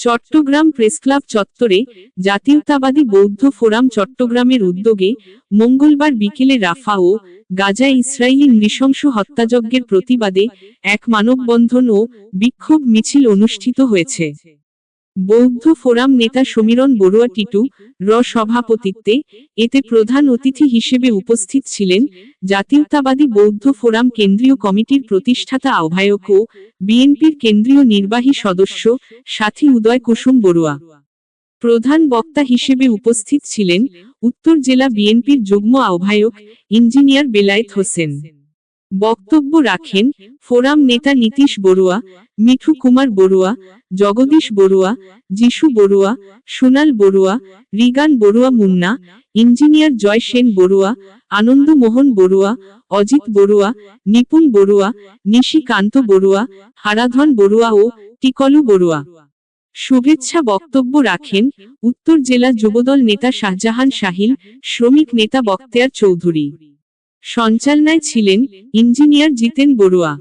Chittagong press club চত্বরে জাতীয়তাবাদী বৌদ্ধ ফোরাম চট্টগ্রামের উদ্যোগে মঙ্গলবার বিকেলে রাফা ও গাজায় ইসরায়েলি নৃশংস হত্যাযজ্ঞের প্রতিবাদে এক মানববন্ধন ও বিক্ষোভ মিছিল অনুষ্ঠিত হয়েছে। বৌদ্ধ ফোরাম নেতা সমীরণ বড়ুয়া টিটু র সভাপতিত্বে এতে প্রধান অতিথি হিসেবে উপস্থিত ছিলেন জাতীয়তাবাদী বৌদ্ধ ফোরাম কেন্দ্রীয় কমিটির প্রতিষ্ঠাতা আহ্বায়ক ও বিএনপির কেন্দ্রীয় নির্বাহী সদস্য সাথী উদয় কুসুম বড়ুয়া। প্রধান বক্তা হিসেবে উপস্থিত ছিলেন উত্তর জেলা বিএনপির যুগ্ম আহ্বায়ক ইঞ্জিনিয়ার বেলায়েত হোসেন। বক্তব্য রাখেন ফোরাম নেতা নীতিশ বড়ুয়া, মিঠু কুমার বড়ুয়া, জগদীশ বড়ুয়া, যিশু বড়ুয়া, সোনাল বড়ুয়া, রিগান বড়ুয়া মুন্না, ইঞ্জিনিয়ার জয় সেন বড়ুয়া, আনন্দ মোহন বড়ুয়া, অজিত বড়ুয়া, নিপুণ বড়ুয়া, নিশিকান্ত বড়ুয়া, হারাধন বড়ুয়া ও টিকলু বড়ুয়া। শুভেচ্ছা বক্তব্য রাখেন উত্তর জেলা যুবদল নেতা শাহজাহান শাহিল, শ্রমিক নেতা বখতিয়ার চৌধুরী। সঞ্চালনায় ছিলেন ইঞ্জিনিয়ার জিতেন বড়ুয়া।